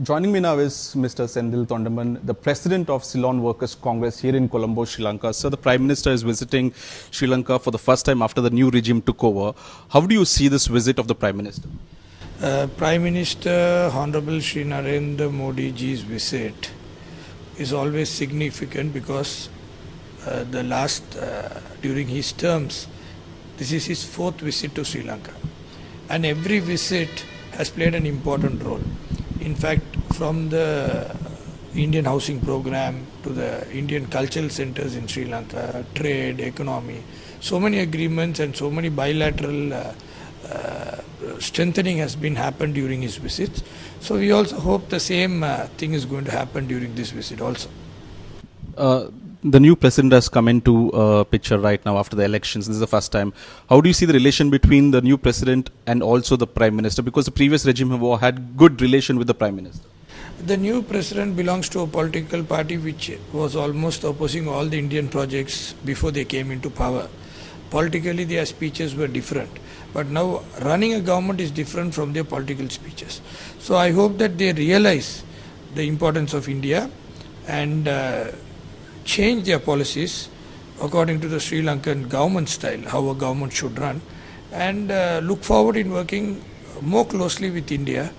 Joining me now is Mr. Senthil Tondaman, the President of Ceylon Workers' Congress here in Colombo, Sri Lanka. Sir, the Prime Minister is visiting Sri Lanka for the first time after the new regime took over. How do you see this visit of the Prime Minister? Prime Minister Honorable Shri Narendra Modi ji's visit is always significant because during his terms, this is his fourth visit to Sri Lanka, and every visit has played an important role. In fact, from the Indian housing program to the Indian cultural centers in Sri Lanka, trade, economy, so many agreements and so many bilateral strengthening has been happened during his visits. So we also hope the same thing is going to happen during this visit also. The new president has come into picture right now after the elections. This is the first time. How do you see the relation between the new president and also the Prime Minister? Because the previous regime had good relation with the Prime Minister. The new president belongs to a political party which was almost opposing all the Indian projects before they came into power. Politically, their speeches were different. But now running a government is different from their political speeches. So I hope that they realize the importance of India and change their policies according to the Sri Lankan government style, how a government should run, and look forward in working more closely with India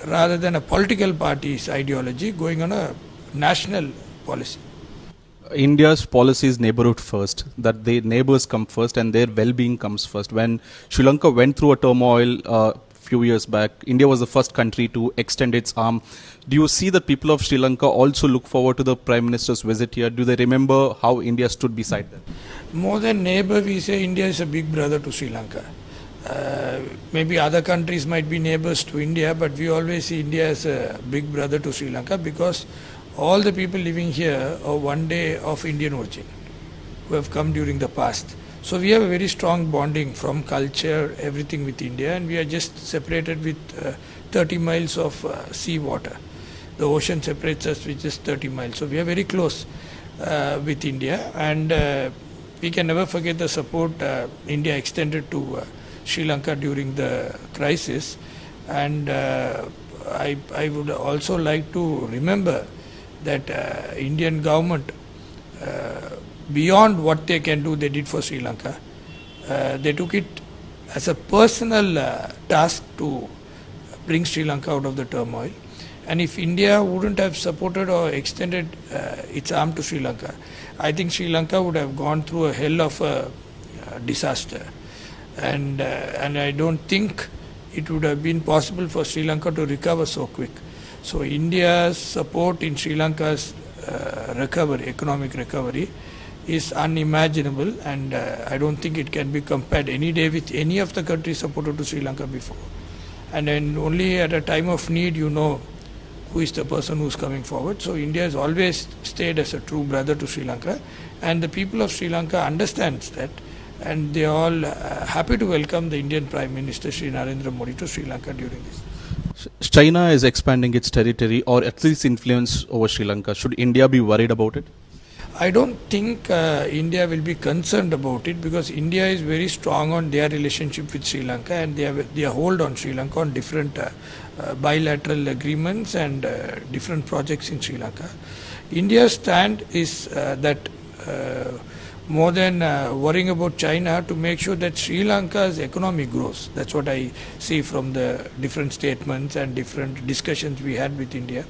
rather than a political party's ideology going on a national policy. India's policy is neighborhood first, that the neighbors come first and their well-being comes first. When Sri Lanka went through a turmoil few years back, India was the first country to extend its arm. Do you see that people of Sri Lanka also look forward to the Prime Minister's visit here? Do they remember how India stood beside them? More than neighbor, we say India is a big brother to Sri Lanka. Maybe other countries might be neighbors to India, but we always see India as a big brother to Sri Lanka because all the people living here are one day of Indian origin who have come during the past. So we have a very strong bonding from culture, everything with India, and we are just separated with 30 miles of sea water. The ocean separates us with just 30 miles. So we are very close with India, and we can never forget the support India extended to Sri Lanka during the crisis. And I would also like to remember that Indian government, beyond what they can do, they did for Sri Lanka. They took it as a personal task to bring Sri Lanka out of the turmoil. And if India wouldn't have supported or extended its arm to Sri Lanka, I think Sri Lanka would have gone through a hell of a disaster. And I don't think it would have been possible for Sri Lanka to recover so quick. So India's support in Sri Lanka's recovery, economic recovery, is unimaginable, and I don't think it can be compared any day with any of the countries supported to Sri Lanka before. And then only at a time of need you know who is the person who is coming forward. So India has always stayed as a true brother to Sri Lanka, and the people of Sri Lanka understands that, and they are all happy to welcome the Indian Prime Minister Shri Narendra Modi to Sri Lanka during this. China is expanding its territory or at least influence over Sri Lanka. Should India be worried about it? I don't think India will be concerned about it because India is very strong on their relationship with Sri Lanka, and they hold on Sri Lanka on different bilateral agreements and different projects in Sri Lanka. India's stand is that more than worrying about China, to make sure that Sri Lanka's economy grows. That's what I see from the different statements and different discussions we had with India.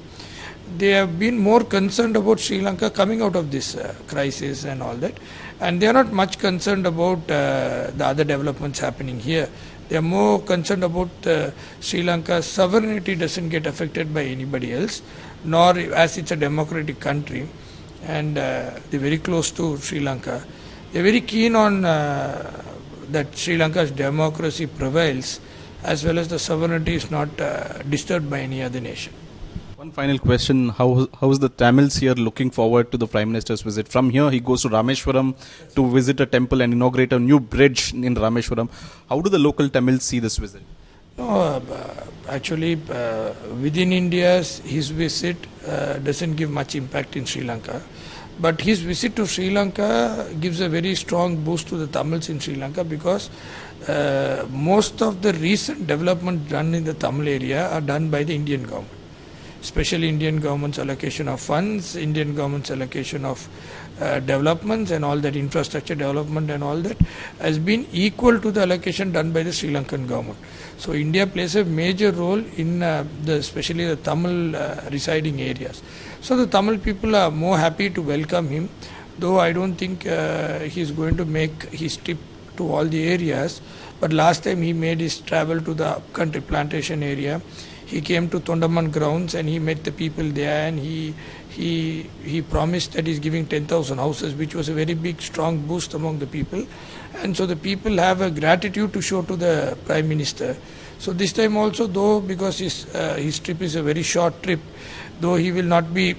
They have been more concerned about Sri Lanka coming out of this crisis and all that, and they are not much concerned about the other developments happening here. They are more concerned about Sri Lanka's sovereignty doesn't get affected by anybody else, nor as it's a democratic country, and they're very close to Sri Lanka. They're very keen on that Sri Lanka's democracy prevails, as well as the sovereignty is not disturbed by any other nation. One final question, how is the Tamils here looking forward to the Prime Minister's visit? From here he goes to Rameshwaram to visit a temple and inaugurate a new bridge in Rameshwaram. How do the local Tamils see this visit? No, actually within India his visit doesn't give much impact in Sri Lanka. But his visit to Sri Lanka gives a very strong boost to the Tamils in Sri Lanka because most of the recent development done in the Tamil area are done by the Indian government. especially Indian government's allocation of funds, Indian government's allocation of developments and all that, infrastructure development and all that, has been equal to the allocation done by the Sri Lankan government. So India plays a major role in especially the Tamil residing areas. So the Tamil people are more happy to welcome him, though I don't think he is going to make his trip to all the areas. But last time he made his travel to the upcountry plantation area, he came to Tondaman grounds and he met the people there, and he promised that he's giving 10,000 houses, which was a very big, strong boost among the people. And so the people have a gratitude to show to the Prime Minister. So this time also, though, because his trip is a very short trip, though he will not be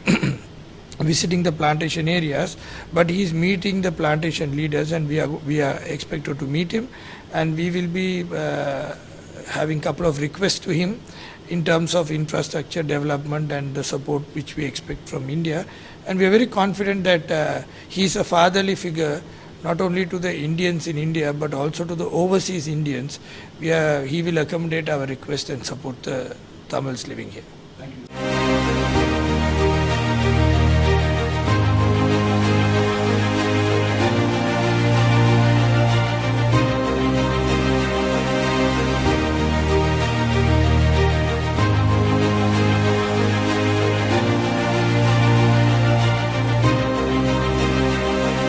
visiting the plantation areas, but he is meeting the plantation leaders, and we are expected to meet him, and we will be having couple of requests to him in terms of infrastructure development and the support which we expect from India. And we are very confident that he is a fatherly figure, not only to the Indians in India but also to the overseas Indians. He will accommodate our request and support the Tamils living here.